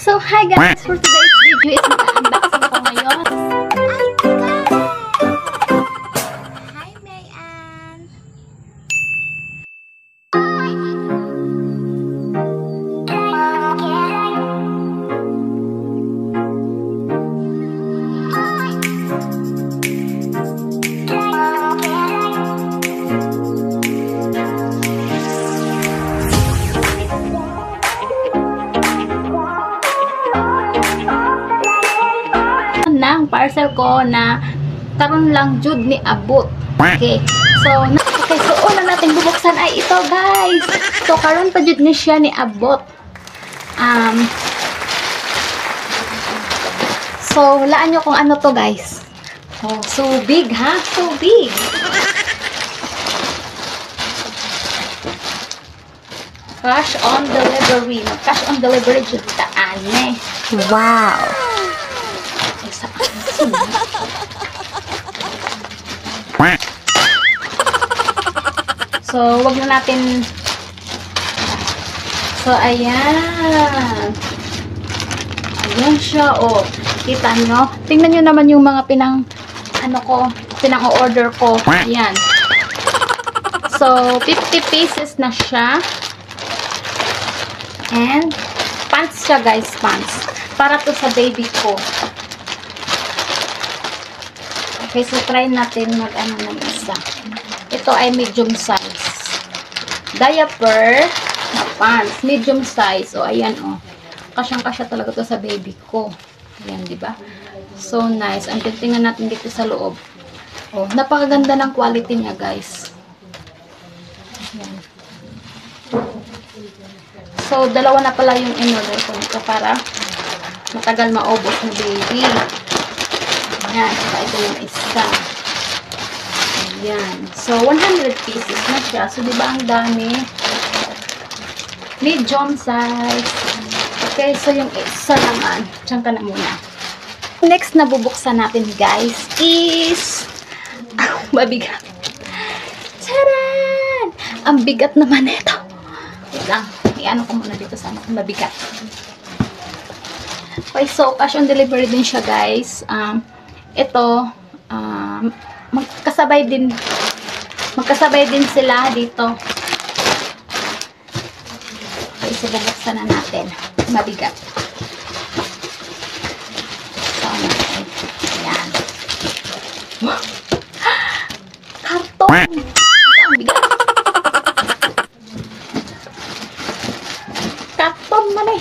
So, hi guys! For today's video is mag-unboxing ko ngayon. Hi, Mayan! Ang parcel ko na karon lang jud ni abot. Okay. So una natin bubuksan ay ito, guys. So karon pa jud ni siya ni abot. So laan nyo kung ano to, guys. Oh, so big, ha? So big. Cash on delivery. Cash on delivery jud ta ane. Wow. So, wag na natin. So, ayan. Ayan siya, oh. Kita nyo? Tingnan nyo naman yung mga pinang-order ko. Ayan. So, 50 pieces na siya. And, pants siya, guys, pants. Para to sa baby ko. Okay, so try natin mag-ano ng isa. Ito ay medium size. Diaper na pants. Medium size. O, ayan, o. Kasyang-kasya talaga to sa baby ko. Ayan, diba? So nice. Ang tingnan natin dito sa loob. O, napakaganda ng quality niya, guys. Ayan. So, dalawa na pala yung in-order ko nito para matagal maubos na baby. Ayan, saka ito yung isa. Ayan. So, 100 pieces na siya. So, diba ang dami? Medium size. Okay, so yung isa naman. Diyan ka na muna. Next na bubuksan natin, guys, is mabigat. Taran! Ang bigat naman ito. Wait lang. I-ano ko muna dito sa mabigat. Okay, so cash on delivery din siya, guys. Ito, magkasabay din sila dito. Okay, so bubuksan na natin. Mabigat. So, natin. Ayan. Wow! Karton! Ito ang bigat. Karton man eh.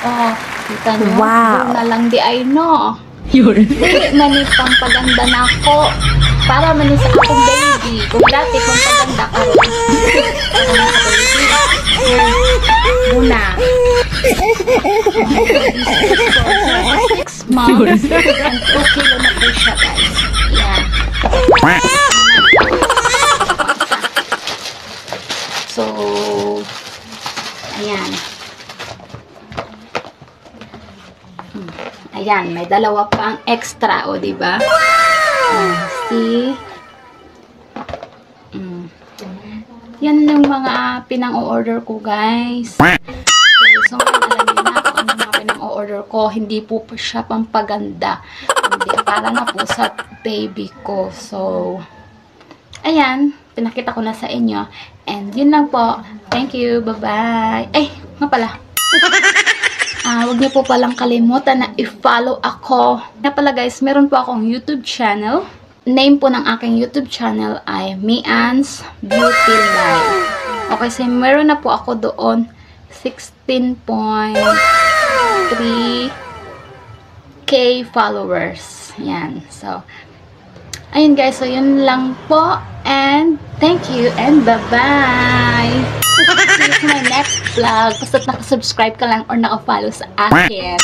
Oh, kita nyo? Wow. Na lang di ay no. Yun. Dili manipang paganda na ako. Para manis akong baby. Kung dati kung paganda ka. Muna. 6 months. And 2 kilo na po siya, guys. Yan. So, ayan. Ayan, may dalawa pang extra, o, diba? See? Yan yung mga pinang-o-order ko, guys. Okay, so, alam niyo na kung ano mga pinang-o-order ko. Hindi po siya pampaganda. Hindi, para na po sa baby ko. So, ayan, pinakita ko na sa inyo. And, yun lang po. Thank you. Bye-bye. Ay, nga pala. Huwag niyo po palang kalimutan na i-follow ako. Nga pala, guys, meron po akong YouTube channel. Name po ng aking YouTube channel ay Mayan's Beauty Life. Okay, so meron na po ako doon 16.3k followers. Yan. So, ayun, guys. So, yun lang po. And, thank you and bye-bye! See you to my next vlog. Basta nakasubscribe ka lang or nakafollow sa akin.